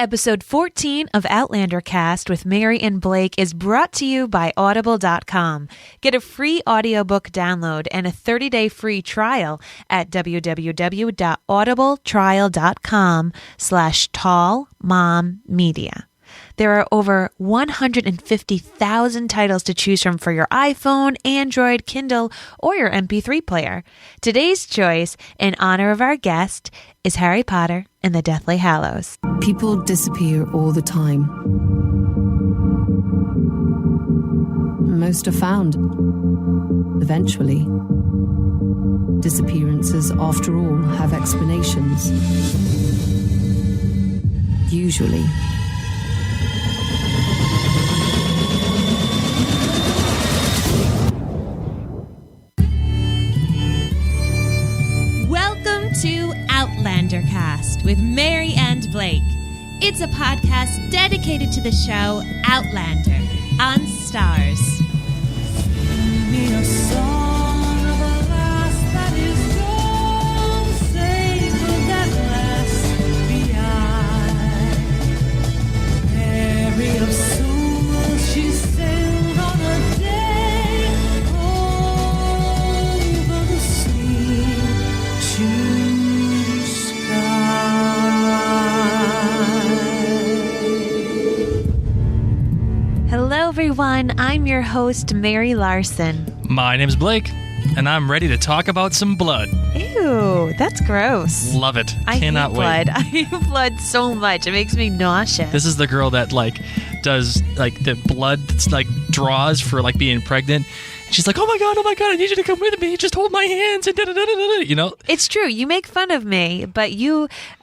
Episode 14 of Outlander Cast with Mary and Blake is brought to you by Audible.com. Get a free audiobook download and a 30-day free trial at www.audibletrial.com/tallmommedia. There are over 150,000 titles to choose from for your iPhone, Android, Kindle, or your MP3 player. Today's choice, in honor of our guest, is Harry Potter and the Deathly Hallows. People disappear all the time. Most are found. Eventually. Disappearances, after all, have explanations. Usually. Welcome to Outlander Cast with Mary and Blake. It's a podcast dedicated to the show Outlander on Stars. Sing me a song of a lass that is gone, save for that lass behind. Mary of soul, she sailed on a day over the sea to Hello, everyone. I'm your host, Mary Larson. My name's Blake, and I'm ready to talk about some blood. Ew, that's gross. Love it. I Cannot hate wait. blood. I hate blood so much. It makes me nauseous. This is the girl that does the blood that's draws for being pregnant. And she's like, oh my god, I need you to come with me. Just hold my hands and da-da-da-da-da, you know? It's true. You make fun of me, but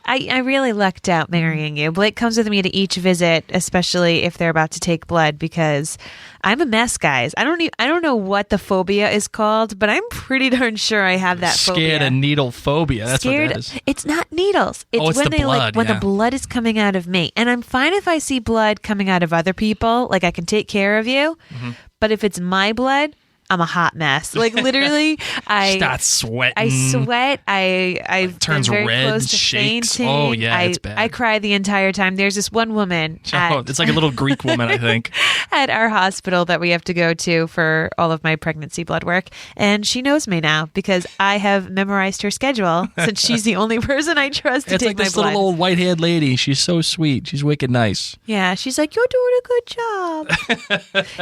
I really lucked out marrying you. Blake comes with me to each visit, especially if they're about to take blood, because I'm a mess, guys. I don't know what the phobia is called, but I'm pretty darn sure I have that phobia. Scared of needle phobia. That's what that is. It's not needles. It's when the blood, when the blood is coming out of me. And I'm fine if I see blood coming out of other people, I can take care of you. Mm-hmm. But if it's my blood, I'm a hot mess. Literally, I start sweating. I sweat. I turns very red, close to shakes. fainting. Oh yeah, it's bad. I cry the entire time. There's this one woman. It's like a little Greek woman, I think, at our hospital that we have to go to for all of my pregnancy blood work, and she knows me now because I have memorized her schedule since she's the only person I trust to it's take like my this blood. little old white-haired lady. She's so sweet. She's wicked nice. Yeah, she's like, you're doing a good job.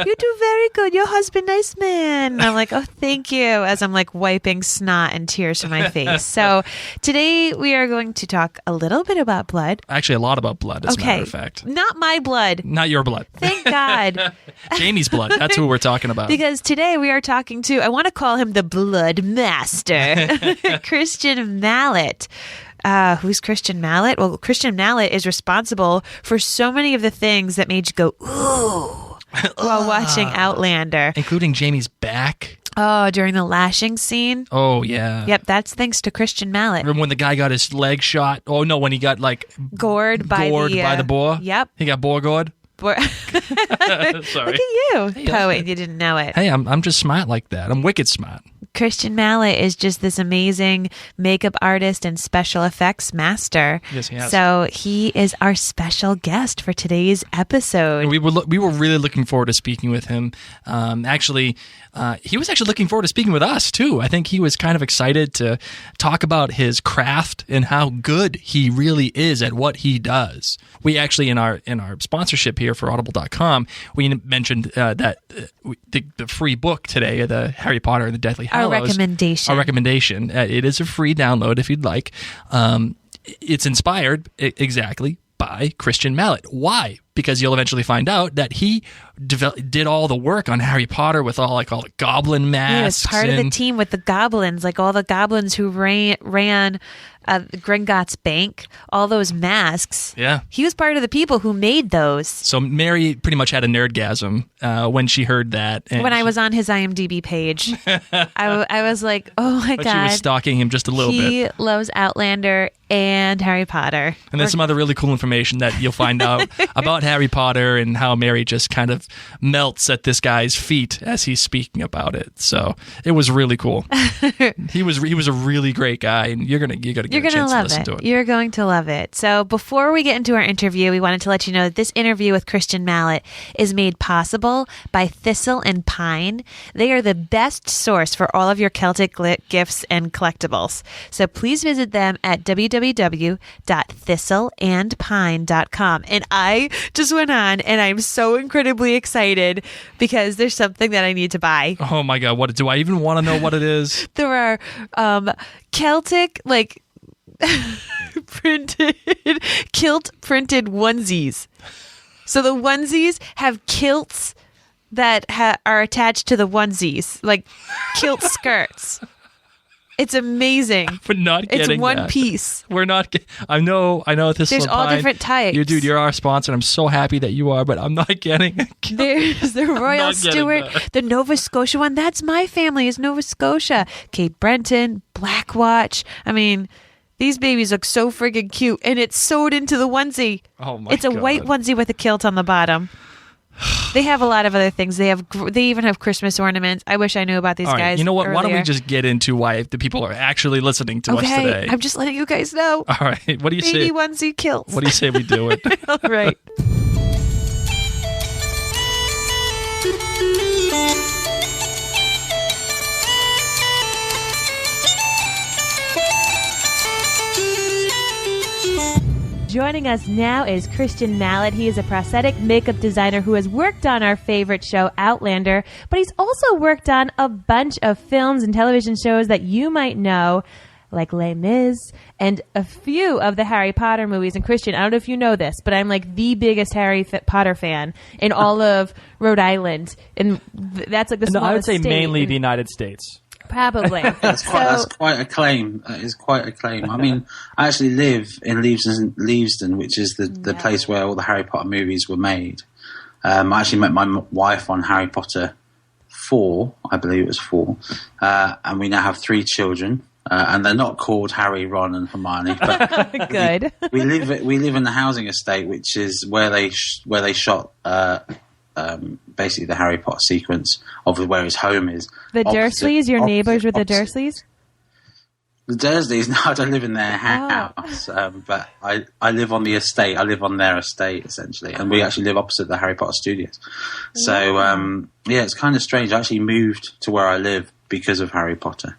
You do very good. Your husband, nice man. And I'm like, oh, thank you, as I'm wiping snot and tears from my face. So today we are going to talk a little bit about blood. Actually, a lot about blood, as a matter of fact. Not my blood. Not your blood. Thank God. Jamie's blood. That's who we're talking about. Because today we are talking to, I want to call him the Blood Master, Kristyan Mallett. Who's Kristyan Mallett? Well, Kristyan Mallett is responsible for so many of the things that made you go, ooh, while watching Outlander. Including Jamie's back. Oh, during the lashing scene? Oh, yeah. Yep, that's thanks to Kristyan Mallett. Remember when the guy got his leg shot? Oh, no, when he got, gored by the boar? Yep. He got boar gored? Sorry. Look at you, poet. You didn't know it. Hey, I'm just smart like that. I'm wicked smart. Kristyan Mallett is just this amazing makeup artist and special effects master. Yes, he is. So he is our special guest for today's episode. And we were really looking forward to speaking with him. He was actually looking forward to speaking with us too. I think he was kind of excited to talk about his craft and how good he really is at what he does. We actually in our sponsorship here for Audible.com, we mentioned that the free book today, the Harry Potter and the Deathly Hallows. Our recommendation. It is a free download if you'd like. It's inspired exactly by Kristyan Mallett. Why? Because you'll eventually find out that he did all the work on Harry Potter with all the goblin masks. Yeah, part of the team with the goblins, all the goblins who ran Gringotts Bank, all those masks. Yeah. He was part of the people who made those. So Mary pretty much had a nerdgasm when she heard that. And when I was on his IMDb page, I was like, oh my God. She was stalking him just a little bit. He loves Outlander and Harry Potter. And there's some other really cool information that you'll find out about Harry Potter and how Mary just kind of melts at this guy's feet as he's speaking about it. So it was really cool. He was a really great guy, and you're gonna get a chance to listen to it. You're going to love it. So before we get into our interview, we wanted to let you know that this interview with Kristyan Mallett is made possible by Thistle and Pine. They are the best source for all of your Celtic gifts and collectibles. So please visit them at www.thistleandpine.com. And I just went on, and I'm so incredibly excited because there's something that I need to buy. Oh my God, what do I even want to know what it is? There are Celtic, like, kilt printed onesies. So the onesies have kilts that are attached to the onesies, like kilt skirts. It's amazing. We're not getting It's one that. piece. We're not. I know. This. There's all different types. You're our sponsor, and I'm so happy that you are. But I'm not getting it. There's the Royal Stewart, the Nova Scotia one. That's my family. Is Nova Scotia. Cape Breton, Black Watch. I mean, these babies look so friggin' cute, and it's sewed into the onesie. Oh my! It's a white onesie with a kilt on the bottom. They have a lot of other things. They even have Christmas ornaments. I wish I knew about these All right, guys. you know what? Earlier. Why don't we just get into why the people are actually listening to us today? I'm just letting you guys know. All right. What do you say? Baby onesie kilts. What do you say we do it? All right. Joining us now is Kristyan Mallett. He is a prosthetic makeup designer who has worked on our favorite show, Outlander, but he's also worked on a bunch of films and television shows that you might know, like Les Mis, and a few of the Harry Potter movies. And Kristyan, I don't know if you know this, but I'm like the biggest Harry Potter fan in all of Rhode Island. And that's like the smallest I would say state mainly in- the United States. Probably. That's quite a claim. That is quite a claim. I mean, I actually live in Leavesden, which is the place where all the Harry Potter movies were made. I actually met my wife on Harry Potter 4, I believe it was 4, and we now have 3 children. And they're not called Harry, Ron, and Hermione. But Good. we live in the housing estate, which is where they shot basically the Harry Potter sequence of where his home is. The Dursleys, your neighbors with the Dursleys? The Dursleys, no, I don't live in their house, but I live on the estate. I live on their estate, essentially, and we actually live opposite the Harry Potter studios. So, it's kind of strange. I actually moved to where I live because of Harry Potter.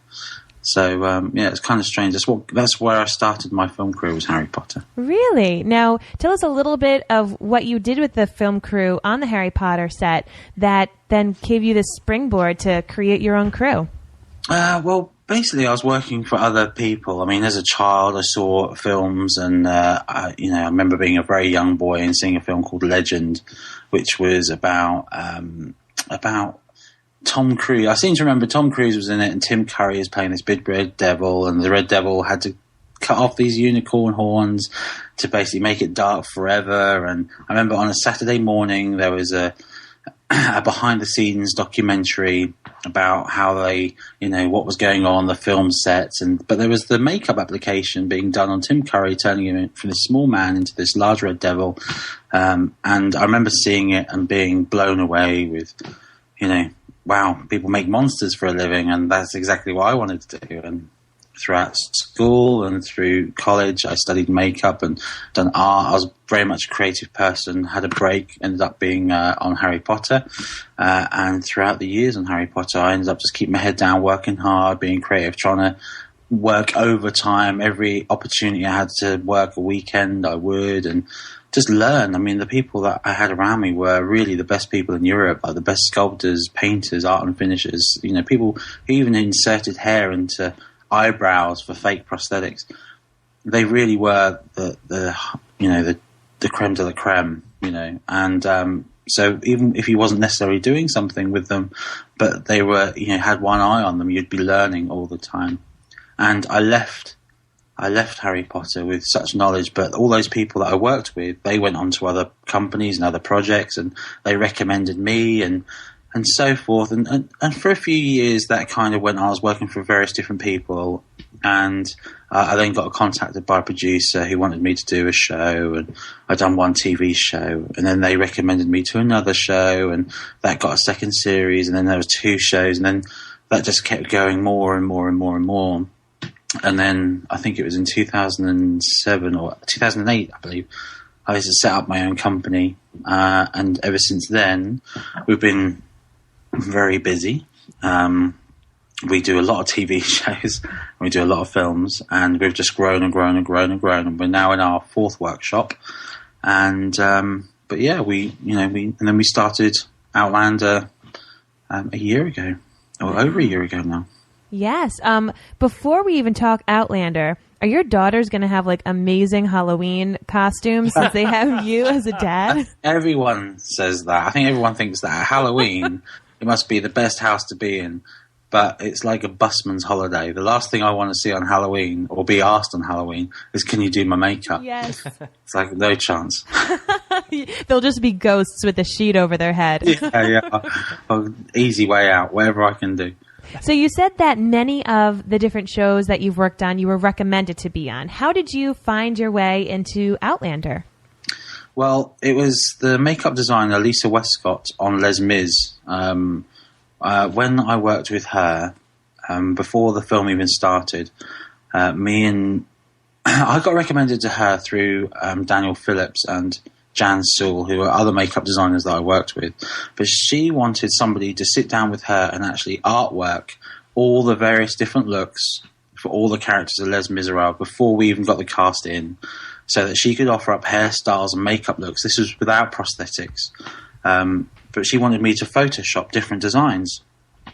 So, it's kind of strange. That's where I started my film career, was Harry Potter. Really? Now, tell us a little bit of what you did with the film crew on the Harry Potter set that then gave you the springboard to create your own crew. Well, basically, I was working for other people. I mean, as a child, I saw films, and I remember being a very young boy and seeing a film called Legend, which was about Tom Cruise. I seem to remember Tom Cruise was in it, and Tim Curry is playing this big red devil, and the red devil had to cut off these unicorn horns to basically make it dark forever. And I remember on a Saturday morning there was a behind-the-scenes documentary about how they, what was going on, the film sets, but there was the makeup application being done on Tim Curry, turning him from this small man into this large red devil. And I remember seeing it and being blown away with, wow, people make monsters for a living, and that's exactly what I wanted to do. And throughout school and through college, I studied makeup and done art. I was very much a creative person, had a break, ended up being on Harry Potter. And throughout the years on Harry Potter, I ended up just keeping my head down, working hard, being creative, trying to work overtime. Every opportunity I had to work a weekend, I would, and just learn. I mean, the people that I had around me were really the best people in Europe, like the best sculptors, painters, art and finishers, people who even inserted hair into eyebrows for fake prosthetics. They really were the creme de la creme, and so even if you wasn't necessarily doing something with them, but they were, had one eye on them, you'd be learning all the time. And I left Harry Potter with such knowledge, but all those people that I worked with, they went on to other companies and other projects, and they recommended me and so forth. And for a few years, that kind of went on. I was working for various different people, And I then got contacted by a producer who wanted me to do a show, and I'd done one TV show, and then they recommended me to another show, and that got a second series, and then there was 2 shows, and then that just kept going more and more and more and more. And then I think it was in 2007 or 2008, I believe, I was to set up my own company, and ever since then we've been very busy. We do a lot of TV shows, we do a lot of films, and we've just grown and grown and grown and grown. And we're now in our 4th workshop. And but yeah, we started Outlander a year ago, or over a year ago now. Yes. Before we even talk Outlander, are your daughters going to have like amazing Halloween costumes since they have you as a dad? Everyone says that. I think everyone thinks that at Halloween it must be the best house to be in. But it's like a busman's holiday. The last thing I want to see on Halloween, or be asked on Halloween, is, can you do my makeup? Yes. It's like, no chance. They'll just be ghosts with a sheet over their head. Yeah. Well, easy way out, whatever I can do. So you said that many of the different shows that you've worked on, you were recommended to be on. How did you find your way into Outlander? Well, it was the makeup designer, Lisa Westcott, on Les Mis. When I worked with her, before the film even started, I got recommended to her through Daniel Phillips and Jan Sewell, who are other makeup designers that I worked with. But she wanted somebody to sit down with her and actually artwork all the various different looks for all the characters of Les Miserables before we even got the cast in, so that she could offer up hairstyles and makeup looks. This was without prosthetics. But she wanted me to Photoshop different designs.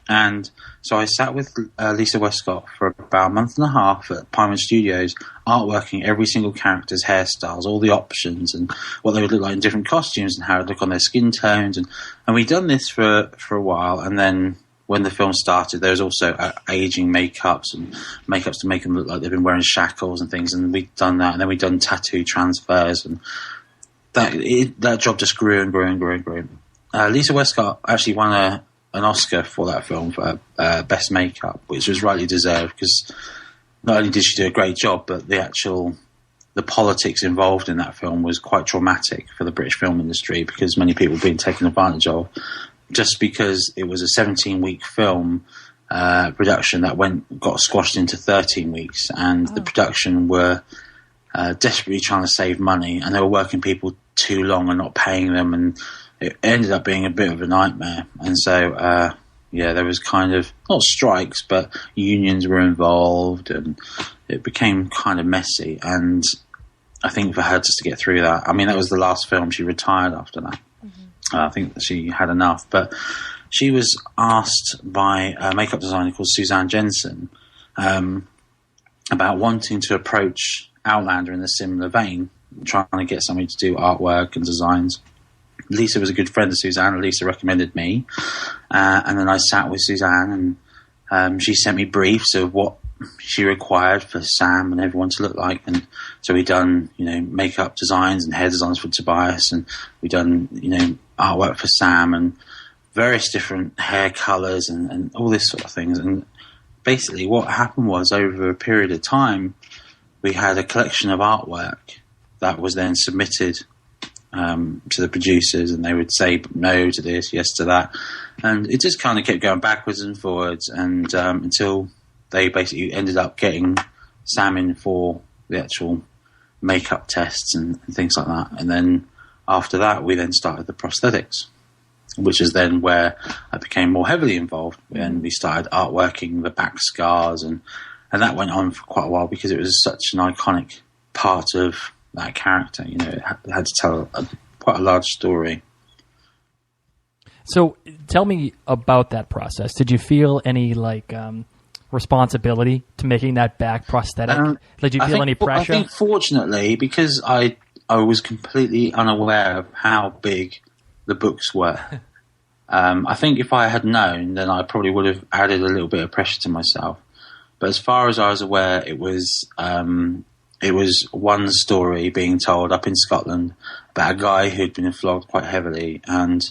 And so I sat with Lisa Westcott for about a month and a half at Pinewood Studios, artworking every single character's hairstyles, all the options, and what they would look like in different costumes, and how it would look on their skin tones. And we'd done this for a while. And then when the film started, there was also aging makeups and makeups to make them look like they've been wearing shackles and things. And we'd done that. And then we'd done tattoo transfers. And that job just grew and grew and grew and grew. Lisa Westcott actually won an Oscar for that film for Best Makeup, which was rightly deserved, because not only did she do a great job, but the politics involved in that film was quite traumatic for the British film industry, because many people were being taken advantage of, just because it was a 17-week film production that got squashed into 13 weeks, and the production were desperately trying to save money, and they were working people too long and not paying them, and it ended up being a bit of a nightmare. And so, there was kind of, not strikes, but unions were involved, and it became kind of messy. And I think for her just to get through that, I mean, that was the last film. She retired after that. Mm-hmm. I think that she had enough. But she was asked by a makeup designer called Suzanne Jensen about wanting to approach Outlander in a similar vein, trying to get somebody to do artwork and designs. Lisa was a good friend of Suzanne, and Lisa recommended me. And then I sat with Suzanne, and she sent me briefs of what she required for Sam and everyone to look like. And so we'd done, makeup designs and hair designs for Tobias, and we'd done, artwork for Sam, and various different hair colours and all this sort of things. And basically what happened was, over a period of time, we had a collection of artwork that was then submitted to the producers, and they would say no to this, yes to that, and it just kind of kept going backwards and forwards, and until they basically ended up getting Sam in for the actual makeup tests and things like that. And then after that, we then started the prosthetics, which is then where I became more heavily involved, and we started artworking the back scars, and that went on for quite a while, because it was such an iconic part of that character. It had to tell quite a large story. So tell me about that process. Did you feel any responsibility to making that back prosthetic? Did you feel any pressure? I think fortunately, because I was completely unaware of how big the books were. I think if I had known, then I probably would have added a little bit of pressure to myself. But as far as I was aware, it was one story being told up in Scotland about a guy who'd been flogged quite heavily, and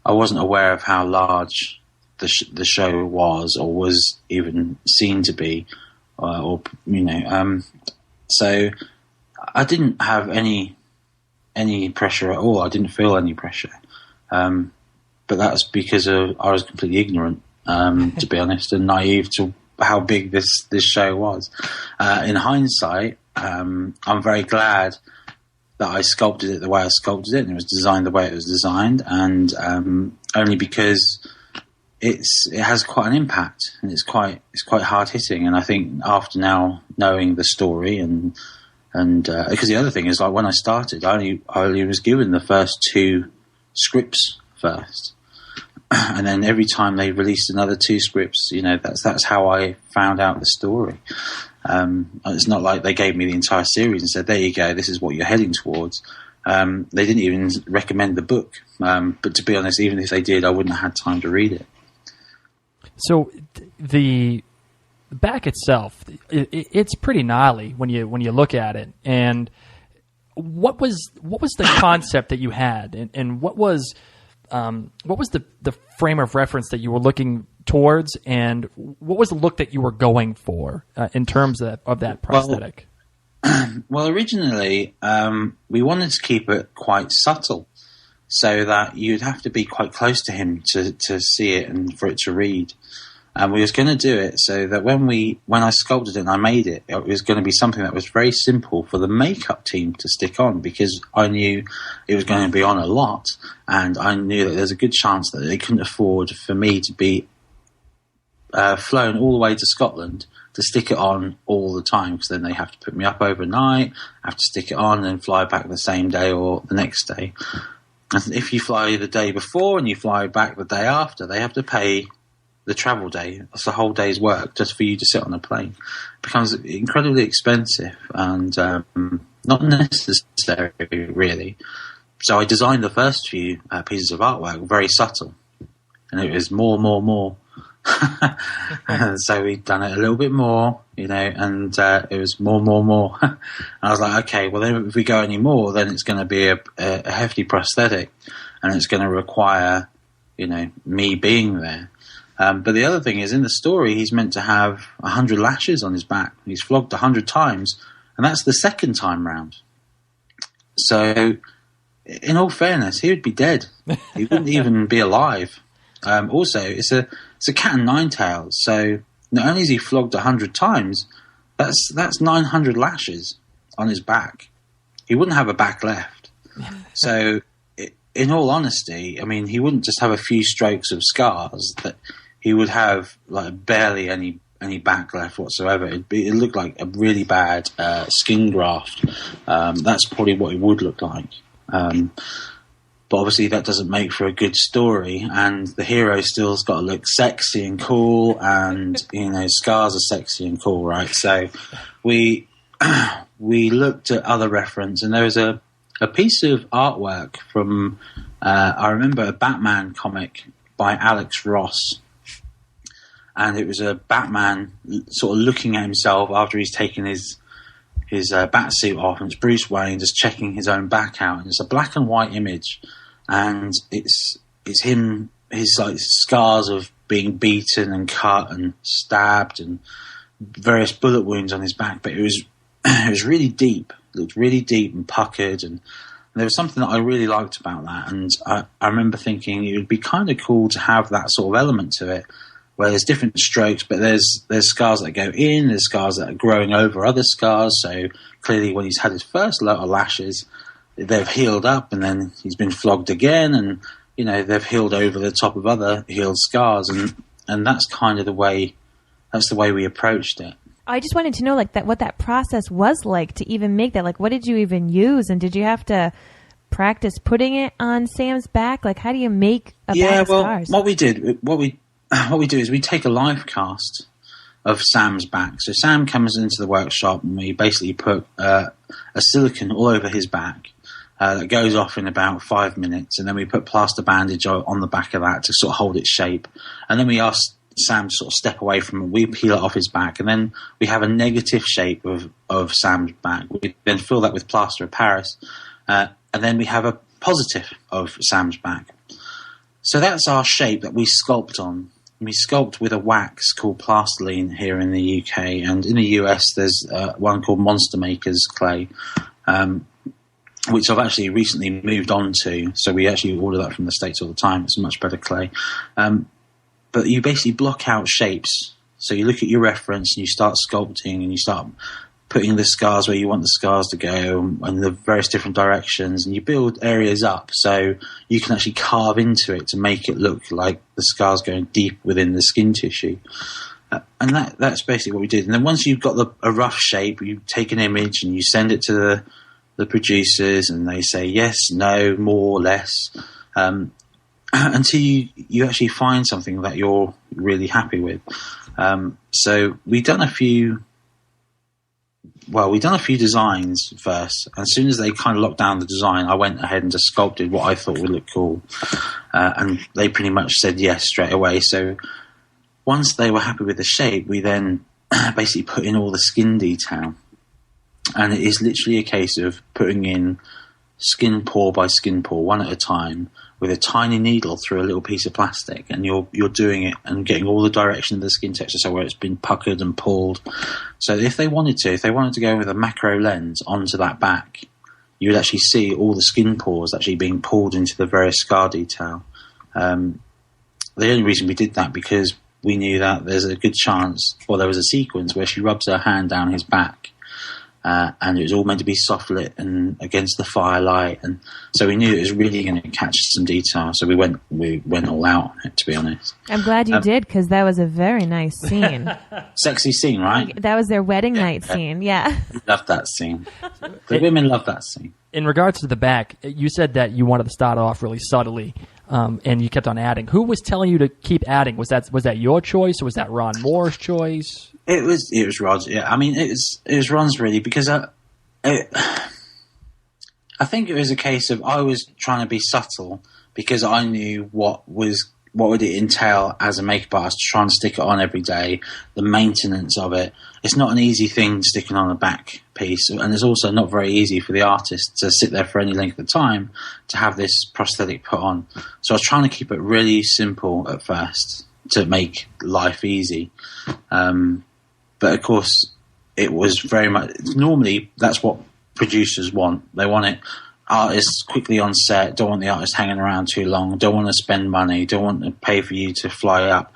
I wasn't aware of how large the show was, or was even seen to be, So I didn't have any pressure at all. I didn't feel any pressure, but that's because I was completely ignorant, to be honest, and naive to how big this show was. In hindsight, I'm very glad that I sculpted it the way I sculpted it, and it was designed the way it was designed, and only because it has quite an impact, and it's quite hard hitting. And I think after now knowing the story, and because the other thing is, like, when I started, I only was given the first 2 scripts first, and then every time they released another 2 scripts, that's how I found out the story. It's not like they gave me the entire series and said, there you go, this is what you're heading towards. They didn't even recommend the book. But to be honest, even if they did, I wouldn't have had time to read it. So the back itself, it's pretty gnarly when you look at it. And what was the concept that you had, and what was the frame of reference that you were looking towards, and what was the look that you were going for in terms of that prosthetic? Well, originally we wanted to keep it quite subtle, so that you'd have to be quite close to him to see it and for it to read. And we was going to do it so that when I sculpted it and I made it, it was going to be something that was very simple for the makeup team to stick on, because I knew it was going to be on a lot, and I knew that there's a good chance that they couldn't afford for me to be flown all the way to Scotland to stick it on all the time, because then they have to put me up overnight, have to stick it on, and then fly back the same day or the next day. And if you fly the day before and you fly back the day after, they have to pay the travel day. That's a whole day's work just for you to sit on a plane. It becomes incredibly expensive and not necessary, really. So I designed the first few pieces of artwork very subtle, and it was more. And so we'd done it a little bit more, and it was more. And I was like, okay, well then if we go any more, then it's going to be a hefty prosthetic, and it's going to require, me being there. But the other thing is, in the story, he's meant to have 100 lashes on his back. He's flogged 100 times, and that's the second time round. So, in all fairness, he would be dead. He wouldn't even be alive. Also, it's a cat and nine tails. So not only is he flogged 100 times, that's 900 lashes on his back. He wouldn't have a back left. So, in all honesty, I mean, he wouldn't just have a few strokes of scars. That he would have like barely any back left whatsoever. It looked like a really bad skin graft. That's probably what it would look like. But obviously that doesn't make for a good story, and the hero still's got to look sexy and cool, and scars are sexy and cool, right? So we looked at other reference, and there was a piece of artwork from I remember a Batman comic by Alex Ross, and it was a Batman sort of looking at himself after he's taken his bat suit off, and it's Bruce Wayne just checking his own back out, and it's a black and white image, and it's him, his like scars of being beaten and cut and stabbed and various bullet wounds on his back, but it was really deep. It looked really deep and puckered, and there was something that I really liked about that, and I remember thinking it would be kind of cool to have that sort of element to it, where there's different strokes, but there's scars that go in, there's scars that are growing over other scars. So clearly when he's had his first lot of lashes, they've healed up, and then he's been flogged again, and they've healed over the top of other healed scars, and that's kind of the way we approached it. I just wanted to know what that process was like to even make that. Like, what did you even use, and did you have to practice putting it on Sam's back? Like, how do you make a back of scars? What we do is we take a live cast of Sam's back. So Sam comes into the workshop, and we basically put a silicone all over his back that goes off in about 5 minutes, and then we put plaster bandage on the back of that to sort of hold its shape, and then we ask Sam to sort of step away from it. We peel it off his back, and then we have a negative shape of Sam's back. We then fill that with plaster of Paris, and then we have a positive of Sam's back. So that's our shape that we sculpt on. sculpt with a wax called plastiline here in the UK, and in the US there's one called Monster Maker's clay, which I've actually recently moved on to. So we actually order that from the States all the time. It's a much better clay. But you basically block out shapes. So you look at your reference and you start sculpting and you start putting the scars where you want the scars to go and the various different directions, and you build areas up so you can actually carve into it to make it look like the scars going deep within the skin tissue. And that's basically what we did. And then once you've got a rough shape, you take an image and you send it to the producers, and they say yes, no, more, less, until you actually find something that you're really happy with. So we've done a few designs first. As soon as they kind of locked down the design, I went ahead and just sculpted what I thought would look cool. And they pretty much said yes straight away. So once they were happy with the shape, we then basically put in all the skin detail. And it is literally a case of putting in skin pore by skin pore, one at a time, with a tiny needle through a little piece of plastic, and you're doing it and getting all the direction of the skin texture, so where it's been puckered and pulled. So if they wanted to go with a macro lens onto that back, you would actually see all the skin pores actually being pulled into the various scar detail. The only reason we did that because we knew that there's a good chance, or there was a sequence where she rubs her hand down his back, and it was all meant to be soft lit and against the firelight, and so we knew it was really going to catch some detail. So we went all out on it, to be honest. I'm glad you did, because that was a very nice scene. Sexy scene, right? That was their wedding night scene. Yeah, love that scene. The women love that scene. In regards to the back, you said that you wanted to start off really subtly, and you kept on adding. Who was telling you to keep adding? Was that your choice, or was that Ron Moore's choice? It was Rod's. Yeah, I mean, it was Ron's really, because I think it was a case of I was trying to be subtle because I knew what would it entail as a makeup artist to try and stick it on every day, the maintenance of it. It's not an easy thing sticking on a back piece, and it's also not very easy for the artist to sit there for any length of time to have this prosthetic put on. So I was trying to keep it really simple at first to make life easy. But of course, it was very much, normally that's what producers want. They want it, artists quickly on set, don't want the artist hanging around too long, don't want to spend money, don't want to pay for you to fly up.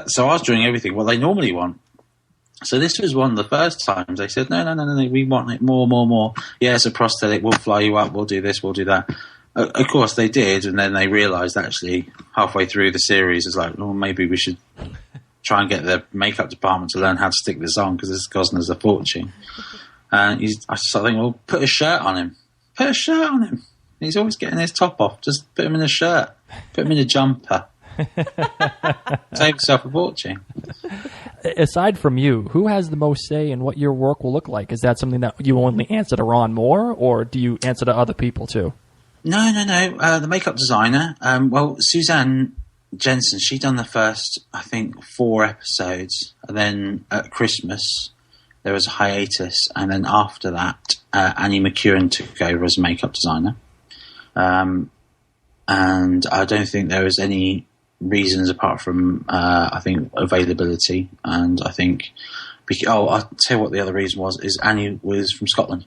So I was doing everything what they normally want. So this was one of the first times they said, no, we want it more. Yeah, it's a prosthetic, we'll fly you up, we'll do this, we'll do that. Of course they did, and then they realised actually halfway through the series, it's like, well, maybe we should try and get the makeup department to learn how to stick this on, because this is costing us a fortune. And I think, well, put a shirt on him. Put a shirt on him. He's always getting his top off. Just put him in a shirt. Put him in a jumper. Save yourself a fortune. Aside from you, who has the most say in what your work will look like? Is that something that you only answer to Ron Moore, or do you answer to other people too? No. The makeup designer, Suzanne Jensen, she done the first, I think, 4 episodes, and then at Christmas there was a hiatus, and then after that Annie McEwen took over as makeup designer, and I don't think there was any reasons apart from I think availability, and I think I'll tell you what the other reason was, is Annie was from Scotland,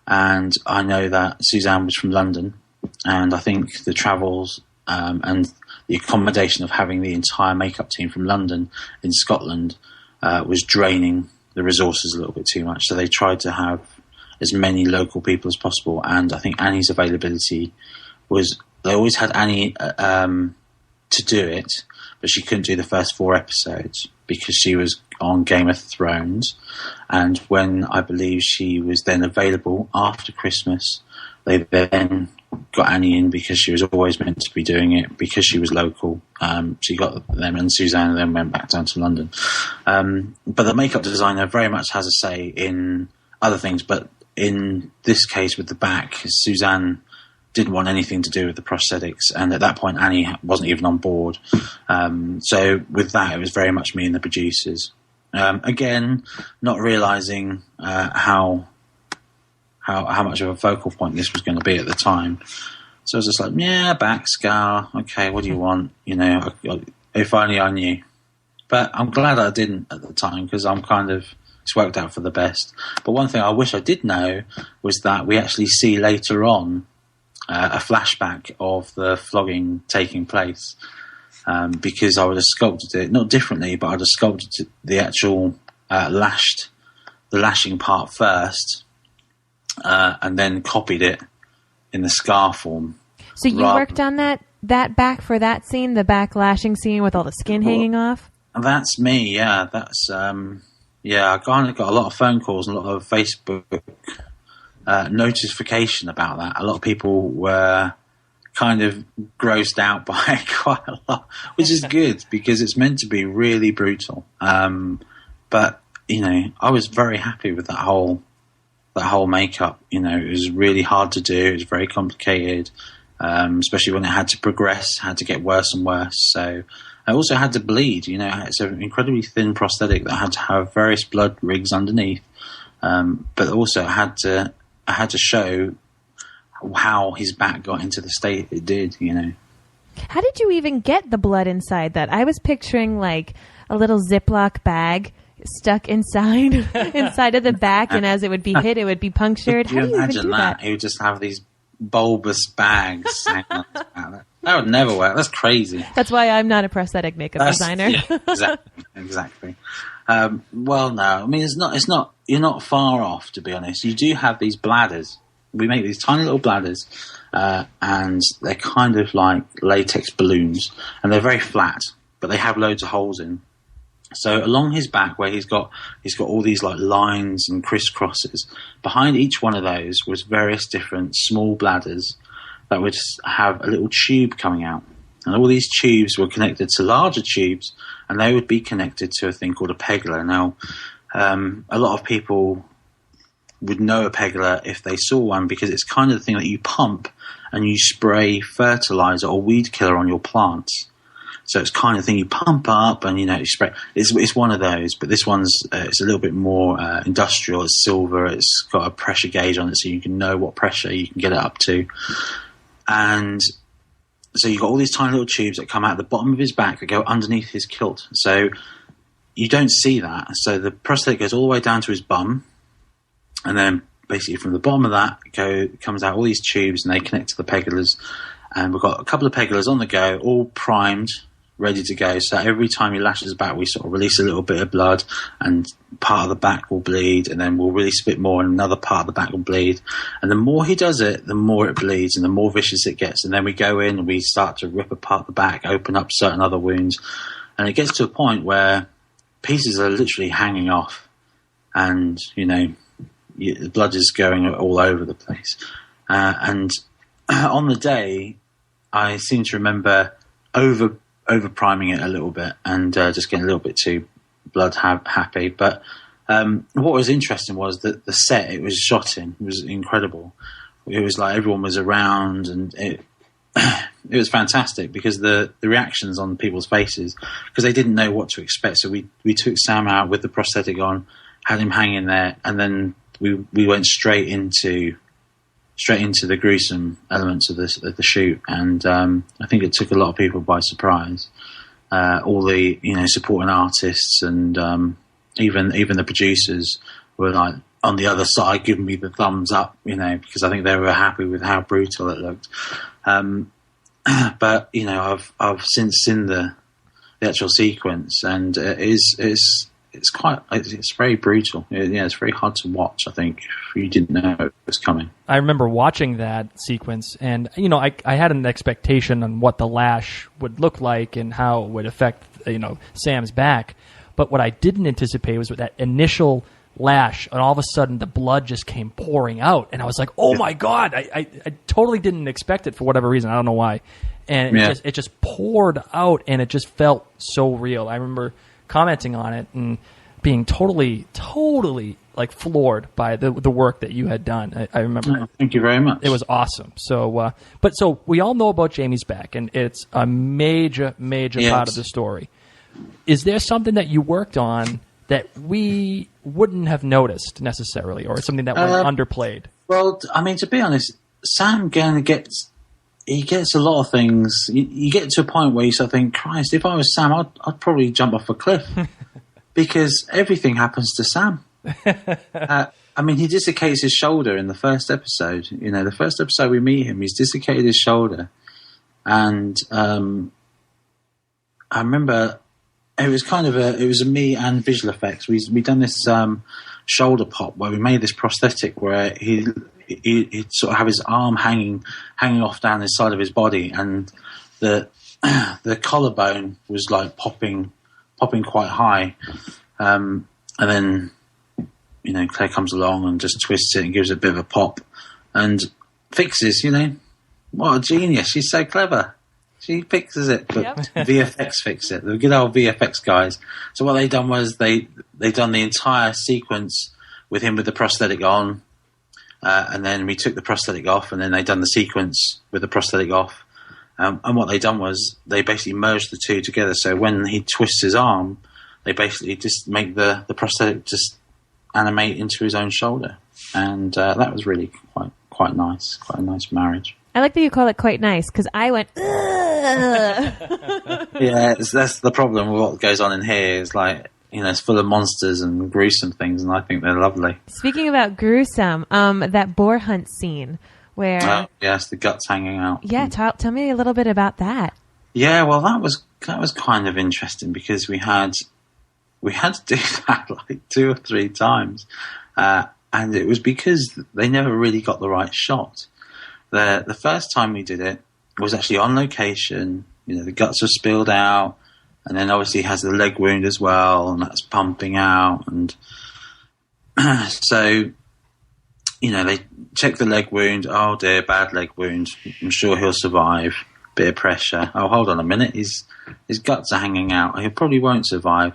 and I know that Suzanne was from London, and I think the travels and the accommodation of having the entire makeup team from London in Scotland was draining the resources a little bit too much. So they tried to have as many local people as possible. And I think Annie's availability was, they always had Annie to do it, but she couldn't do the first 4 episodes because she was on Game of Thrones. And when I believe she was then available after Christmas, they then got Annie in because she was always meant to be doing it because she was local. She got them, and Suzanne then went back down to London. But the makeup designer very much has a say in other things, but in this case with the back, Suzanne didn't want anything to do with the prosthetics, and at that point Annie wasn't even on board. So with that, it was very much me and the producers. Again, not realising how much of a focal point this was going to be at the time. So I was just like, yeah, back scar. Okay, what do you want? You know, If only I knew. But I'm glad I didn't at the time, because it's worked out for the best. But one thing I wish I did know was that we actually see later on a flashback of the flogging taking place, because I would have sculpted it, not differently, but I'd have sculpted the actual the lashing part first, and then copied it in the scar form. So you worked on that back for that scene, the back lashing scene with all the skin hanging off? That's me, yeah. That's I kind of got a lot of phone calls and a lot of Facebook notification about that. A lot of people were kind of grossed out by it quite a lot, which is good because it's meant to be really brutal. But I was very happy with that whole makeup. It was really hard to do. It was very complicated, especially when it had to progress, had to get worse and worse. So I also had to bleed. It's an incredibly thin prosthetic that had to have various blood rigs underneath, but also I had to show how his back got into the state it did. How did you even get the blood inside that? I was picturing like a little Ziploc bag stuck inside of the back, and as it would be hit, it would be punctured. How do you imagine that? He would just have these bulbous bags hanging on his back. That would never work. That's crazy. That's why I'm not a prosthetic makeup designer. Yeah, exactly. Well, no, I mean it's not. You're not far off, to be honest. You do have these bladders. We make these tiny little bladders, and they're kind of like latex balloons, and they're very flat, but they have loads of holes in. So along his back, where he's got all these like lines and crisscrosses, behind each one of those was various different small bladders that would have a little tube coming out. And all these tubes were connected to larger tubes, and they would be connected to a thing called a pegula. Now, a lot of people would know a pegula if they saw one, because it's kind of the thing that you pump and you spray fertilizer or weed killer on your plants. So it's kind of thing you pump up and, you spray. It's one of those, but this one's it's a little bit more industrial. It's silver. It's got a pressure gauge on it, so you can know what pressure you can get it up to. And so you've got all these tiny little tubes that come out the bottom of his back that go underneath his kilt. So you don't see that. So the prosthetic goes all the way down to his bum, and then basically from the bottom of that comes out all these tubes, and they connect to the pegulas. And we've got a couple of pegulas on the go, all primed, ready to go. So every time he lashes back, we sort of release a little bit of blood, and part of the back will bleed, and then we'll release a bit more, and another part of the back will bleed. And the more he does it, the more it bleeds, and the more vicious it gets. And then we go in and we start to rip apart the back, open up certain other wounds. And it gets to a point where pieces are literally hanging off, and, the blood is going all over the place. And on the day, I seem to remember over priming it a little bit and just getting a little bit too blood happy. But what was interesting was that the set it was shot in was incredible. It was like everyone was around, and it was fantastic because the reactions on people's faces, because they didn't know what to expect. So we took Sam out with the prosthetic on, had him hanging there, and then we went straight into the gruesome elements of the shoot, and I think it took a lot of people by surprise. All the supporting artists and even the producers were like on the other side giving me the thumbs up, because I think they were happy with how brutal it looked. But I've since seen the actual sequence, and it's very brutal. It's very hard to watch, I think, if you didn't know it was coming. I remember watching that sequence, and I had an expectation on what the lash would look like and how it would affect Sam's back. But what I didn't anticipate was with that initial lash, and all of a sudden the blood just came pouring out, and I was like, "Oh my God!" I totally didn't expect it for whatever reason. I don't know why, and it just poured out, and it just felt so real. I remember commenting on it and being totally like floored by the work that you had done. I remember. Oh, thank you very much. It was awesome. So, so we all know about Jamie's back, and it's a major part of the story. Is there something that you worked on that we wouldn't have noticed necessarily, or something that was underplayed? Well, I mean, to be honest, Sam kind of gets he gets a lot of things. You get to a point where you sort of think, Christ, if I was Sam, I'd probably jump off a cliff because everything happens to Sam. I mean, he dislocates his shoulder in the first episode. You know, the first episode we meet him, he's dislocated his shoulder. And I remember it was a me and visual effects. We done this shoulder pop where we made this prosthetic where he'd sort of have his arm hanging off down the side of his body, and the collarbone was like popping quite high. And then, you know, Claire comes along and just twists it and gives it a bit of a pop and fixes, you know. What a genius. She's so clever. She fixes it, but VFX fix it. The good old VFX guys. So what they done was they done the entire sequence with him with the prosthetic on, and then we took the prosthetic off, and then they done the sequence with the prosthetic off. And what they done was they basically merged the two together. So when he twists his arm, they basically just make the prosthetic just animate into his own shoulder, and that was really quite nice. Quite a nice marriage. I like that you call it quite nice, because I went, ugh. Yeah, that's the problem with what goes on in here. It's like, you know, it's full of monsters and gruesome things, and I think they're lovely. Speaking about gruesome, that boar hunt scene where... yes, the guts hanging out. Yeah, tell me a little bit about that. Yeah, well, that was kind of interesting because we had to do that like 2 or 3 times, and it was because they never really got the right shot. The first time we did it was actually on location. You know, the guts are spilled out, and then obviously he has the leg wound as well, and that's pumping out. And so, you know, they check the leg wound. Oh dear, bad leg wound. I'm sure he'll survive. Bit of pressure. Oh, hold on a minute. His guts are hanging out. He probably won't survive.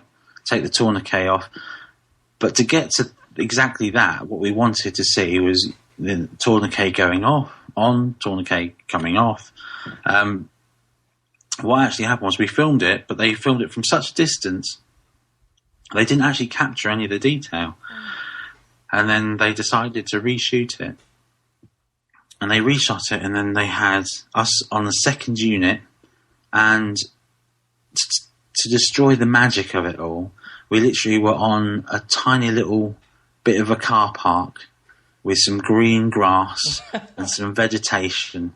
Take the tourniquet off. But to get to exactly that, what we wanted to see was the tourniquet going off, on, tourniquet coming off. What actually happened was we filmed it, but they filmed it from such a distance, they didn't actually capture any of the detail. And then they decided to reshoot it. And they reshot it, and then they had us on the second unit, and to destroy the magic of it all, we literally were on a tiny little bit of a car park with some green grass and some vegetation,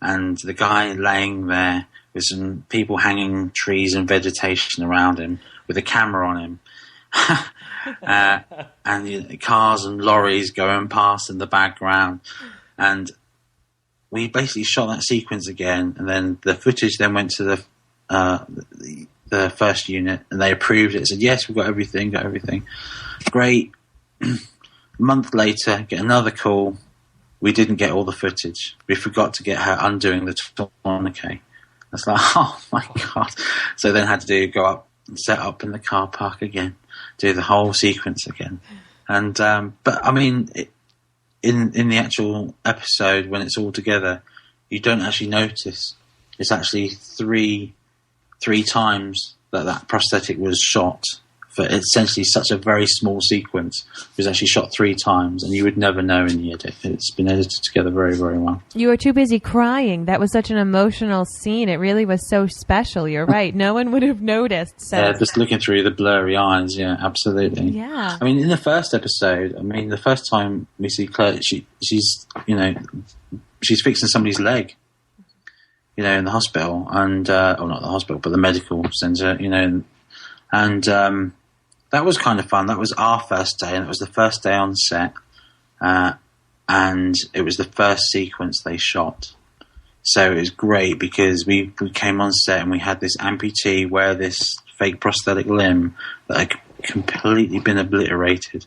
and the guy laying there with some people hanging trees and vegetation around him with a camera on him. And you know, cars and lorries going past in the background. And we basically shot that sequence again, and then the footage then went to the first unit, and they approved it. Said, yes, we've got everything. Great. A month later, get another call. We didn't get all the footage. We forgot to get her undoing the tourniquet. That's like, oh my God. So then had to go up and set up in the car park again, do the whole sequence again. And, but I mean, in the actual episode, when it's all together, you don't actually notice. It's actually three times that prosthetic was shot for essentially such a very small sequence. It was actually shot 3 times, and you would never know in the edit. It's been edited together very, very well. You were too busy crying. That was such an emotional scene. It really was so special. You're right. No one would have noticed. So. Yeah, just looking through the blurry eyes. Yeah, absolutely. Yeah. I mean, in the first episode, the first time we see Claire, she's fixing somebody's leg, you know, in the hospital, and or not the hospital, but the medical centre, you know, and that was kind of fun. That was our first day, and it was the first day on set, and it was the first sequence they shot. So it was great because we came on set and we had this amputee wear this fake prosthetic limb that had completely been obliterated.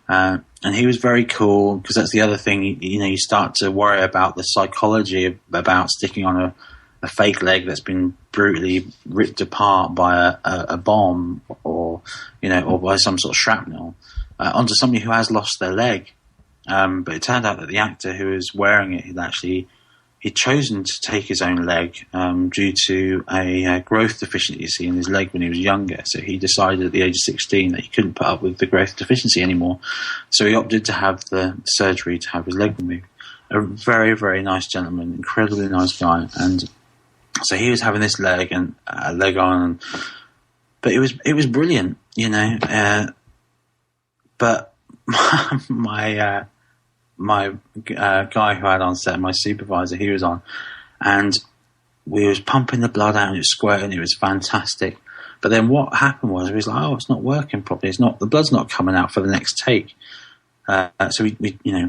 And he was very cool because that's the other thing, you know, you start to worry about the psychology about sticking on a fake leg that's been brutally ripped apart by a bomb or, you know, or by some sort of shrapnel onto somebody who has lost their leg. But it turned out that the actor who was wearing it he'd chosen to take his own leg due to a growth deficiency in his leg when he was younger. So he decided at the age of 16 that he couldn't put up with the growth deficiency anymore. So he opted to have the surgery to have his leg removed. a very, very nice gentleman, incredibly nice guy. And so he was having this leg on, but it was brilliant, you know. But my guy who I had on set, my supervisor, he was on, and we was pumping the blood out and it was squirting. It was fantastic. But then what happened was, we was like, oh, it's not working properly. The blood's not coming out for the next take. So we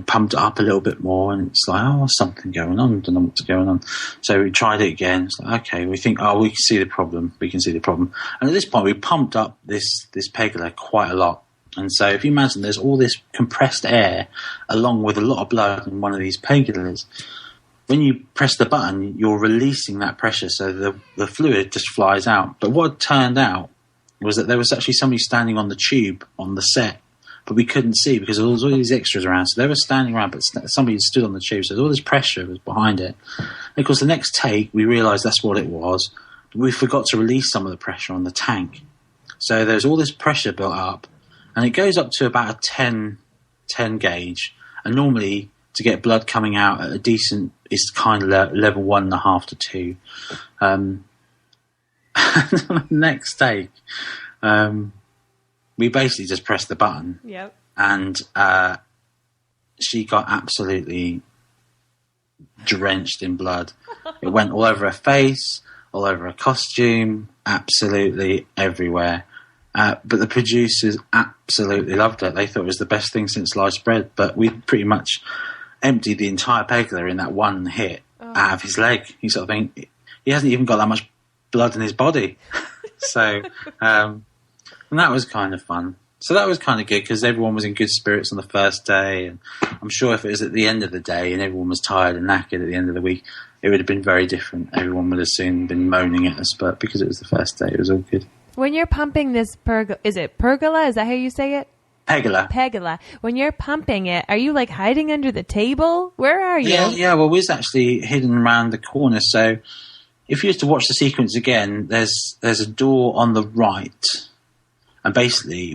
pumped it up a little bit more, and it's like, oh, something going on. I don't know what's going on. So we tried it again. It's like, okay, we think, oh, we can see the problem. And at this point, we pumped up this pegula quite a lot. And so if you imagine there's all this compressed air along with a lot of blood in one of these pegulas, when you press the button, you're releasing that pressure, so the fluid just flies out. But what turned out was that there was actually somebody standing on the tube on the set, but we couldn't see because there was all these extras around. So they were standing around, but somebody stood on the tube, so all this pressure was behind it. And of course, the next take, we realised that's what it was. We forgot to release some of the pressure on the tank. So there's all this pressure built up, and it goes up to about a 10 gauge. And normally, to get blood coming out at a decent, it's kind of level 1.5 to 2. Next take, we basically just pressed the button. Yep. And she got absolutely drenched in blood. It went all over her face, all over her costume, absolutely everywhere. But the producers absolutely loved it. They thought it was the best thing since sliced bread. But we pretty much emptied the entire pegula in that one hit out of his leg. You sort of think, he hasn't even got that much blood in his body. So, and that was kind of fun. So that was kind of good because everyone was in good spirits on the first day. And I'm sure if it was at the end of the day and everyone was tired and knackered at the end of the week, it would have been very different. Everyone would have soon been moaning at us. But because it was the first day, it was all good. When you're pumping this is it pergola? Is that how you say it? Pegula. When you're pumping it, are you like hiding under the table? Where are you? Yeah. Well, we're actually hidden around the corner. So if you used to watch the sequence again, there's a door on the right, and basically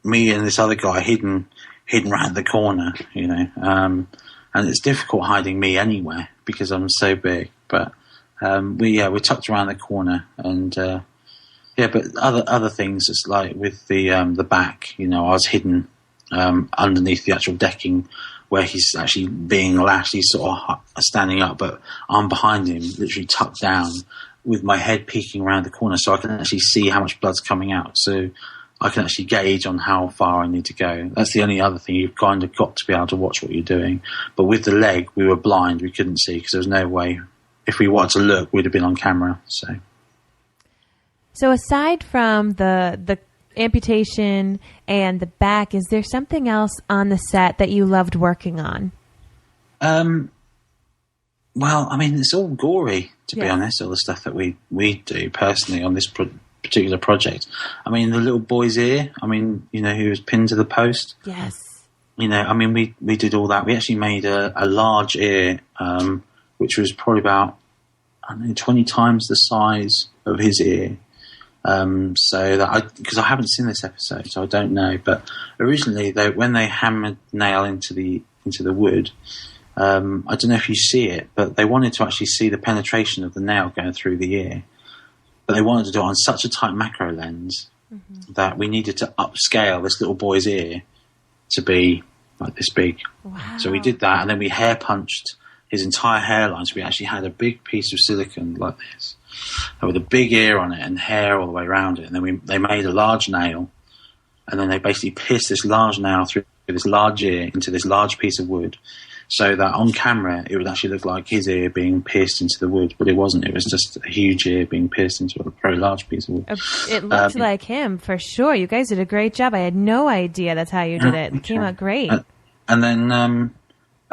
me and this other guy hidden around the corner, you know. And it's difficult hiding me anywhere because I'm so big. But we're tucked around the corner and. Yeah, but other things, it's like with the back, you know, I was hidden underneath the actual decking where he's actually being lashed. He's sort of standing up, but I'm behind him, literally tucked down with my head peeking around the corner so I can actually see how much blood's coming out. So I can actually gauge on how far I need to go. That's the only other thing. You've kind of got to be able to watch what you're doing. But with the leg, we were blind. We couldn't see because there was no way. If we wanted to look, we'd have been on camera, So aside from the amputation and the back, is there something else on the set that you loved working on? Well, I mean, it's all gory, to be honest, all the stuff that we do personally on this particular project. I mean, the little boy's ear, I mean, you know, who was pinned to the post. Yes. You know, I mean, we did all that. We actually made a large ear, which was probably about, 20 times the size of his ear. So that because I haven't seen this episode, so I don't know. But originally, when they hammered the nail into the wood, I don't know if you see it, but they wanted to actually see the penetration of the nail going through the ear. But they wanted to do it on such a tight macro lens that we needed to upscale this little boy's ear to be like this big. Wow. So we did that, and then we hair punched his entire hairline. So we actually had a big piece of silicone like this, with a big ear on it and hair all the way around it. And then they made a large nail, and then they basically pierced this large nail through this large ear into this large piece of wood, so that on camera it would actually look like his ear being pierced into the wood, but it wasn't. It was just a huge ear being pierced into a very large piece of wood. It looked like him, for sure. You guys did a great job. I had no idea that's how you did it. It came out great. And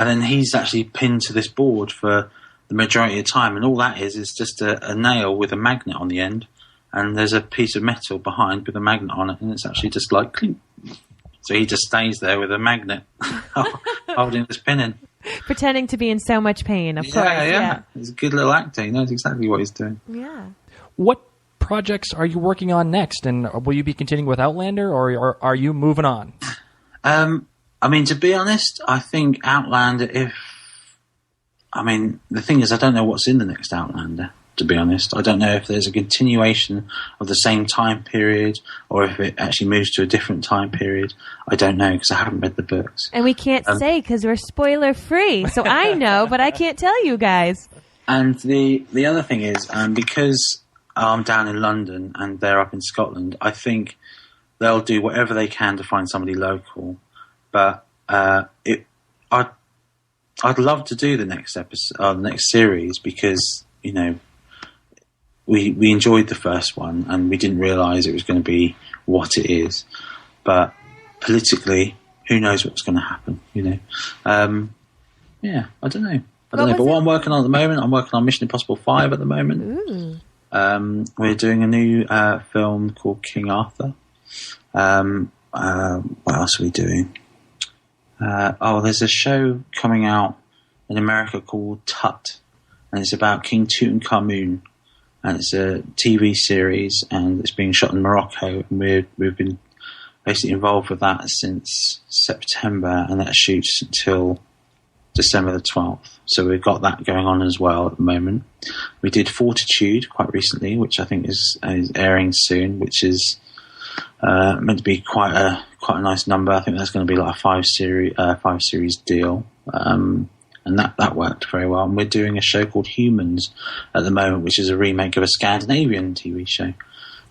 then he's actually pinned to this board for the majority of the time, and all that is just a nail with a magnet on the end, and there's a piece of metal behind with a magnet on it, and it's actually just like clink. So he just stays there with a magnet holding this pin in. Pretending to be in so much pain, of course. Yeah. He's a good little actor. He knows exactly what he's doing. Yeah. What projects are you working on next? And will you be continuing with Outlander, or are you moving on? I mean, to be honest, I think Outlander, I mean, the thing is, I don't know what's in the next Outlander, to be honest. I don't know if there's a continuation of the same time period or if it actually moves to a different time period. I don't know because I haven't read the books. And we can't say because we're spoiler free. So I know, but I can't tell you guys. And the other thing is, because I'm down in London and they're up in Scotland, I think they'll do whatever they can to find somebody local. But I'd love to do the next episode, the next series, because we enjoyed the first one and we didn't realise it was going to be what it is. But politically, who knows what's going to happen? Yeah, I don't know. But what I'm working on at the moment, I'm working on Mission Impossible 5 at the moment. Ooh. We're doing a new film called King Arthur. What else are we doing? There's a show coming out in America called Tut, and it's about King Tutankhamun, and it's a TV series, and it's being shot in Morocco, and we've been basically involved with that since September, and that shoots until December the 12th. So we've got that going on as well at the moment. We did Fortitude quite recently, which I think is airing soon, which is meant to be quite a nice number. I think that's going to be like a five series deal, and that worked very well. And we're doing a show called Humans at the moment, which is a remake of a Scandinavian TV show.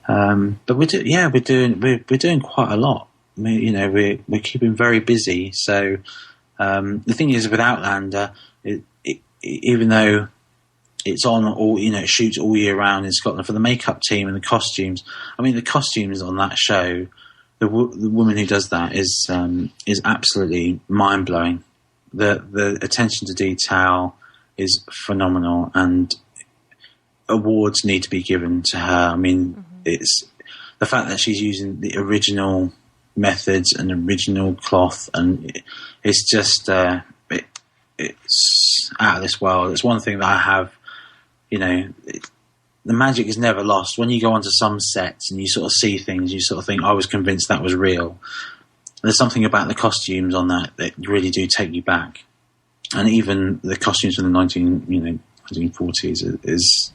But we're doing quite a lot. We're keeping very busy. So the thing is with Outlander, even though it's on all, it shoots all year round in Scotland, for the makeup team and the costumes. I mean, the costumes on that show, the woman who does that is absolutely mind blowing. The attention to detail is phenomenal, and awards need to be given to her. I mean, it's the fact that she's using the original methods and original cloth, and it's just it's out of this world. It's one thing that I have. The magic is never lost. When you go onto some sets and you sort of see things, you sort of think, I was convinced that was real. There's something about the costumes on that really do take you back. And even the costumes from the 1940s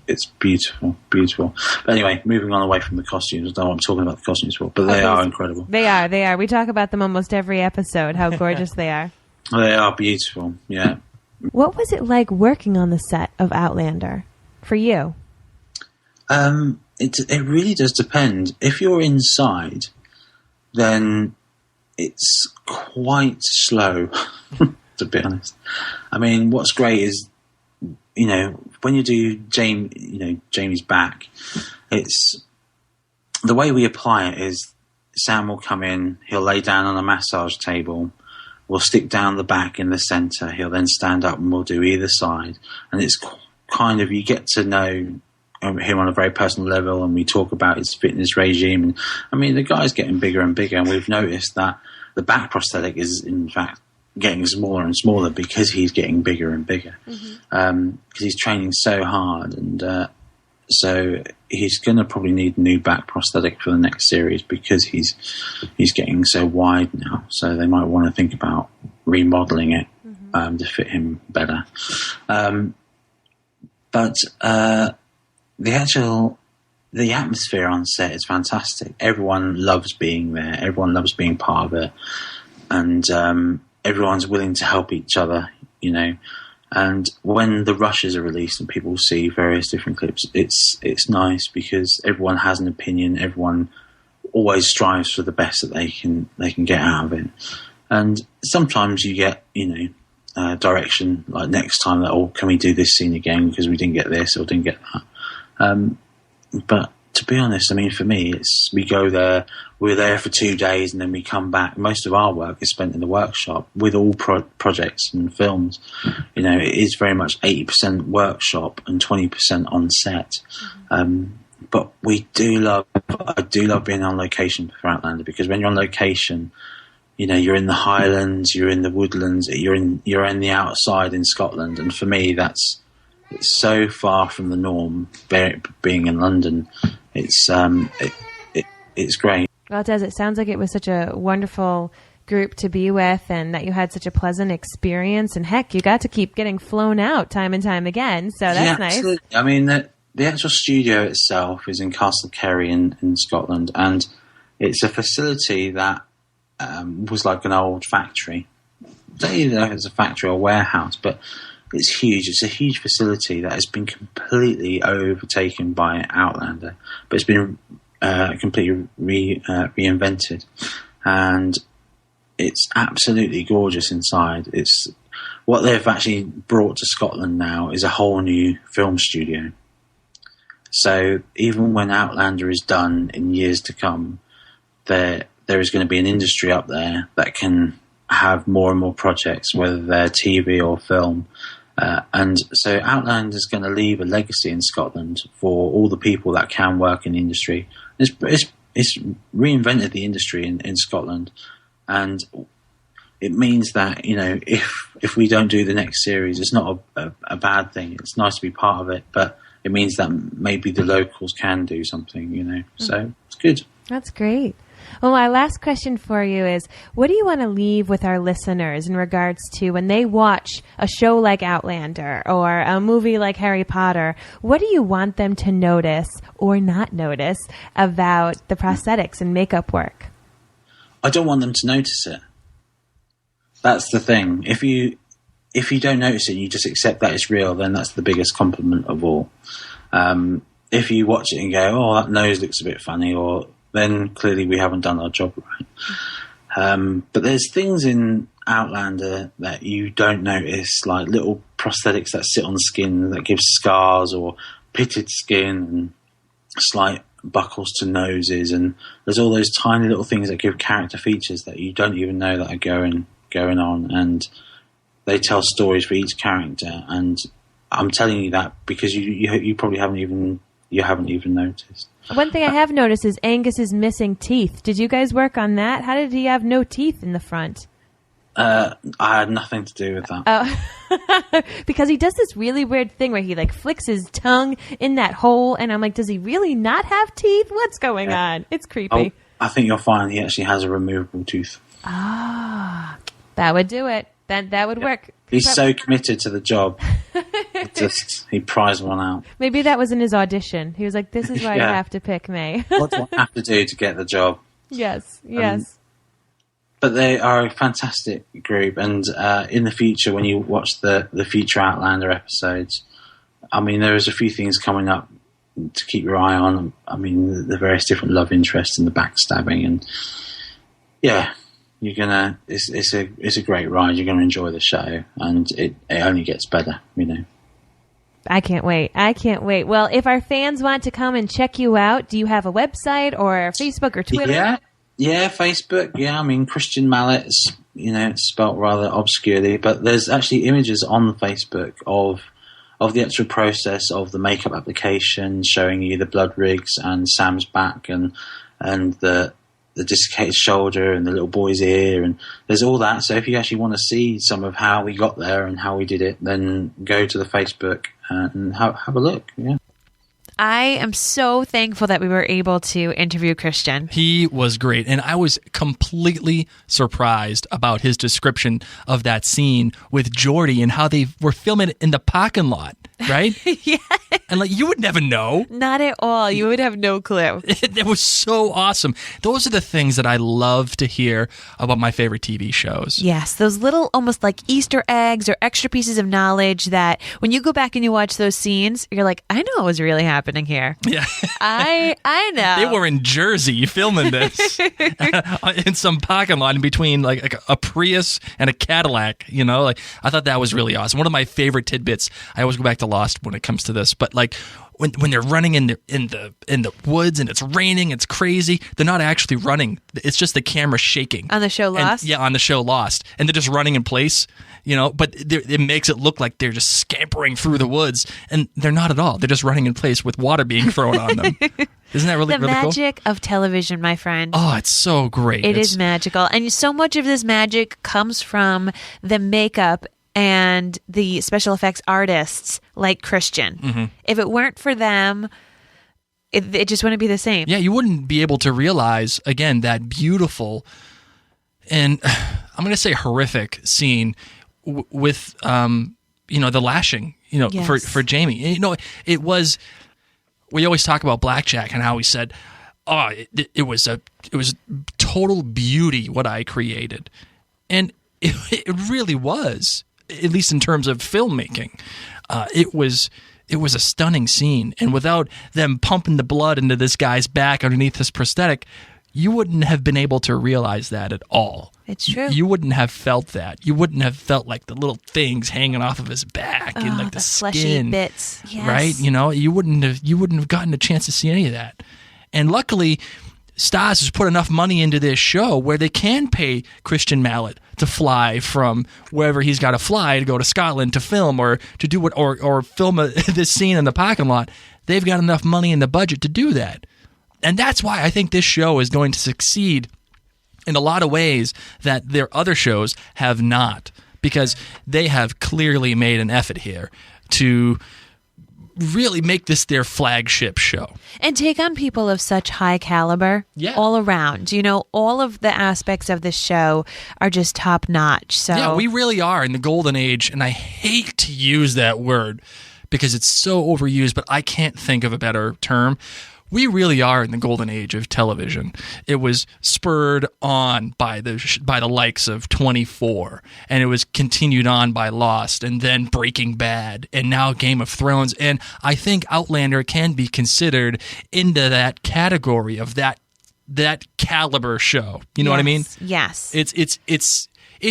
it's beautiful, beautiful. But anyway, moving on away from the costumes, I don't know what I'm talking about the costumes for, but they are incredible. They are. We talk about them almost every episode, how gorgeous they are. They are beautiful, yeah. What was it like working on the set of Outlander for you? It really does depend. If you're inside, then it's quite slow, to be honest. I mean, what's great is, when you do Jamie's back, it's the way we apply it is Sam will come in, he'll lay down on a massage table, we'll stick down the back in the centre, he'll then stand up and we'll do either side. And it's kind of, you get to know him on a very personal level, and we talk about his fitness regime. And I mean, the guy's getting bigger and bigger, and we've noticed that the back prosthetic is in fact getting smaller and smaller because he's getting bigger and bigger, because he's training so hard. And so he's going to probably need a new back prosthetic for the next series because he's getting so wide now. So they might want to think about remodeling it to fit him better. But the atmosphere on set is fantastic. Everyone loves being there. Everyone loves being part of it, and everyone's willing to help each other. And when the rushes are released and people see various different clips, it's nice because everyone has an opinion. Everyone always strives for the best that they can get out of it. And sometimes you get direction like next time that, can we do this scene again because we didn't get this or didn't get that. But to be honest, I mean, for me, we go there, we're there for 2 days, and then we come back. Most of our work is spent in the workshop with all projects and films. It is very much 80% workshop and 20% on set. But I do love being on location for Outlander, because when you're on location, you're in the Highlands, you're in the woodlands, you're in the outside in Scotland, and for me, it's so far from the norm. Being in London, it's great. Well, it does. It sounds like it was such a wonderful group to be with, and that you had such a pleasant experience. And heck, you got to keep getting flown out time and time again. So that's nice. Absolutely. I mean, the actual studio itself is in Castle Kerry in Scotland, and it's a facility that was like an old factory. I don't even know if it's a factory or warehouse, but it's huge. It's a huge facility that has been completely overtaken by Outlander, but it's been completely reinvented, and it's absolutely gorgeous inside. It's what they've actually brought to Scotland now is a whole new film studio. So even when Outlander is done in years to come, there is going to be an industry up there that can have more and more projects, whether they're TV or film. And so Outlander is going to leave a legacy in Scotland for all the people that can work in the industry. It's reinvented the industry in Scotland, and it means that, you know, if we don't do the next series, it's not a bad thing. It's nice to be part of it, but it means that maybe the locals can do something, you know. So it's good. That's great. Well, my last question for you is, what do you want to leave with our listeners in regards to when they watch a show like Outlander or a movie like Harry Potter? What do you want them to notice or not notice about the prosthetics and makeup work? I don't want them to notice it. That's the thing. If you don't notice it, you just accept that it's real, then that's the biggest compliment of all. If you watch it and go, oh, that nose looks a bit funny, or then clearly we haven't done our job right. But there's things in Outlander that you don't notice, like little prosthetics that sit on the skin that give scars, or pitted skin and slight buckles to noses, and there's all those tiny little things that give character features that you don't even know that are going on, and they tell stories for each character. And I'm telling you that because you probably haven't even noticed. One thing I have noticed is Angus is missing teeth. Did you guys work on that? How did he have no teeth in the front? I had nothing to do with that. Oh, because he does this really weird thing where he like flicks his tongue in that hole, and I'm like, does he really not have teeth? What's going on? It's creepy. I think you'll find he actually has a removable tooth. Ah, that would do it. That would work. He's so committed to the job. He pries one out. Maybe that was in his audition. He was like, this is why you have to pick me. What do I have to do to get the job? Yes. But they are a fantastic group, and in the future, when you watch the future Outlander episodes, I mean, there is a few things coming up to keep your eye on. I mean, the various different love interests and the backstabbing, and yeah, it's a great ride. You're gonna enjoy the show, and it only gets better, you know. I can't wait. Well, if our fans want to come and check you out, do you have a website or Facebook or Twitter? Yeah, Facebook. Yeah, I mean, Kristyan Mallett, it's spelt rather obscurely, but there's actually images on Facebook of the actual process of the makeup application, showing you the blood rigs and Sam's back and the dislocated shoulder and the little boy's ear, and there's all that. So if you actually want to see some of how we got there and how we did it, then go to the Facebook and have a look. Yeah. I am so thankful that we were able to interview Kristyan. He was great, and I was completely surprised about his description of that scene with Jordy and how they were filming it in the parking lot, right? Yeah. And you would never know. Not at all. You would have no clue. It was so awesome. Those are the things that I love to hear about my favorite TV shows. Yes, those little almost like Easter eggs or extra pieces of knowledge that when you go back and you watch those scenes, you're like, I know what was really happening here. Yeah. I know. They were in Jersey filming this in some parking lot in between like a Prius and a Cadillac, I thought that was really awesome. One of my favorite tidbits. I always go back to Lost when it comes to this, but like when they're running in the woods and it's raining, it's crazy. They're not actually running. It's just the camera shaking. On the show Lost? On the show Lost. And they're just running in place, but it makes it look like they're just scampering through the woods, and they're not at all. They're just running in place with water being thrown on them. Isn't that really cool? The magic of television, my friend. Oh, it's so great. It is magical. And so much of this magic comes from the makeup and the special effects artists like Kristyan. Mm-hmm. If it weren't for them, it just wouldn't be the same. Yeah, you wouldn't be able to realize, again, that beautiful and I'm going to say horrific scene with the lashing, Yes. for Jamie. It was. We always talk about Black Jack and how he said, "Oh, it was total beauty what I created," and it really was, at least in terms of filmmaking. It was a stunning scene, and without them pumping the blood into this guy's back underneath his prosthetic, you wouldn't have been able to realize that at all. It's true. You wouldn't have felt that. You wouldn't have felt like the little things hanging off of his back and like the fleshy skin, bits. Yes. right? You wouldn't have gotten a chance to see any of that. And luckily, Stars has put enough money into this show where they can pay Kristyan Mallett to fly from wherever he's got to fly to go to Scotland to film or to do or film this scene in the parking lot. They've got enough money in the budget to do that. And that's why I think this show is going to succeed in a lot of ways that their other shows have not, because they have clearly made an effort here to really make this their flagship show. And take on people of such high caliber all around. All of the aspects of this show are just top notch. So yeah, we really are in the golden age, and I hate to use that word because it's so overused, but I can't think of a better term. We really are in the golden age of television. It was spurred on by the likes of 24, and it was continued on by Lost, and then Breaking Bad, and now Game of Thrones. And I think Outlander can be considered into that category of that caliber show. You know what I mean? Yes. It's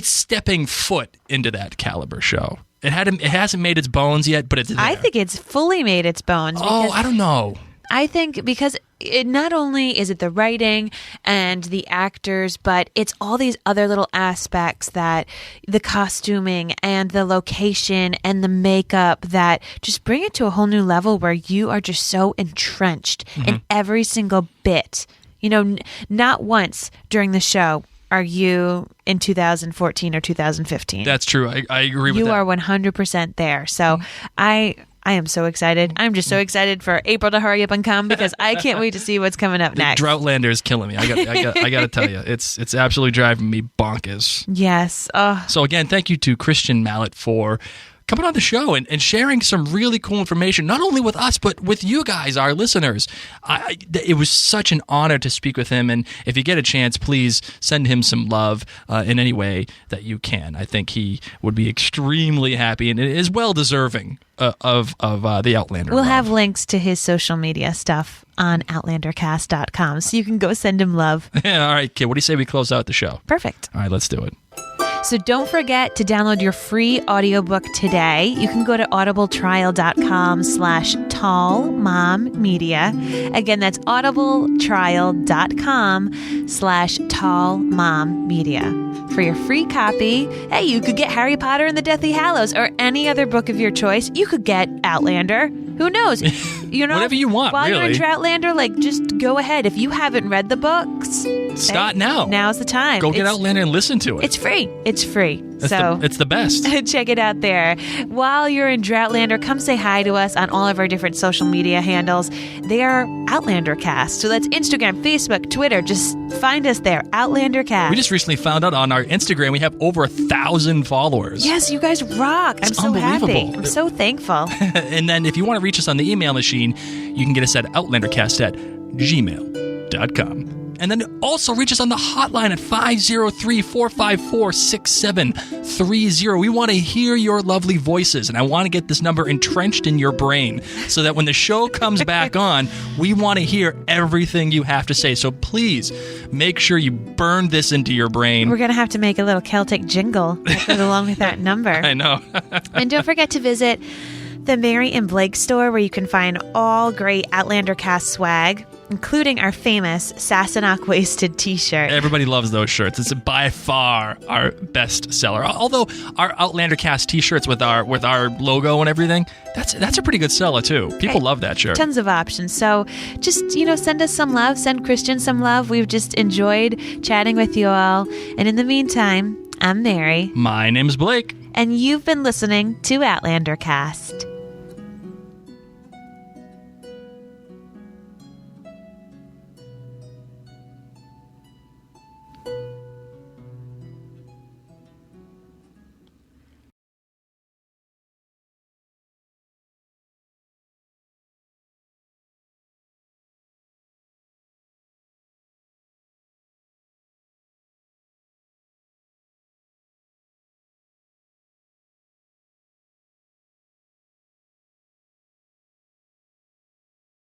stepping foot into that caliber show. It hasn't made its bones yet, but it's there. I think it's fully made its bones. Oh, I don't know. I think because it not only is it the writing and the actors, but it's all these other little aspects, that the costuming and the location and the makeup, that just bring it to a whole new level where you are just so entrenched in every single bit. Not once during the show are you in 2014 or 2015. That's true. I agree with that. You are 100% there. So I am so excited. I'm just so excited for April to hurry up and come, because I can't wait to see what's coming up next. Droughtlander is killing me. I got to tell you, it's absolutely driving me bonkers. Yes. So again, thank you to Kristyan Mallett for coming on the show and sharing some really cool information, not only with us, but with you guys, our listeners. It was such an honor to speak with him, and if you get a chance, please send him some love in any way that you can. I think he would be extremely happy and is well deserving of the Outlander. We'll love. have links to his social media stuff on outlandercast.com, so you can go send him love. All right, kid, what do you say we close out the show? Perfect. All right, let's do it. So don't forget to download your free audiobook today. You can go to audibletrial.com/tallmommedia. Again, that's audibletrial.com/tallmommedia. For your free copy, hey, you could get Harry Potter and the Deathly Hallows or any other book of your choice. You could get Outlander. Who knows? Whatever you want, while really. you're in Outlander, just go ahead. If you haven't read the books, start now. Now's the time. Go get Outlander and listen to it. It's free. It's free. It's the best. Check it out there. While you're in Droughtlander, come say hi to us on all of our different social media handles. They are Outlander Cast. So that's Instagram, Facebook, Twitter. Just find us there, Outlander Cast. We just recently found out on our Instagram we have over 1,000 followers. Yes, you guys rock. It's I'm so happy. unbelievable. I'm so thankful. And then if you want to reach us on the email machine, you can get us at outlandercast@gmail.com. And then also reach us on the hotline at 503-454-6730. We want to hear your lovely voices, and I want to get this number entrenched in your brain so that when the show comes back on, we want to hear everything you have to say. So please make sure you burn this into your brain. We're going to have to make a little Celtic jingle that goes along with that number. I know. And don't forget to visit the Mary and Blake store, where you can find all great Outlander Cast swag, including our famous Sassenach waisted t-shirt. Everybody loves those shirts. It's by far our best seller. Although our Outlander Cast t-shirts with our logo and everything, that's a pretty good seller too. People love that shirt. Tons of options. So just, send us some love. Send Kristyan some love. We've just enjoyed chatting with you all. And in the meantime, I'm Mary. My name's Blake. And you've been listening to Outlander Cast.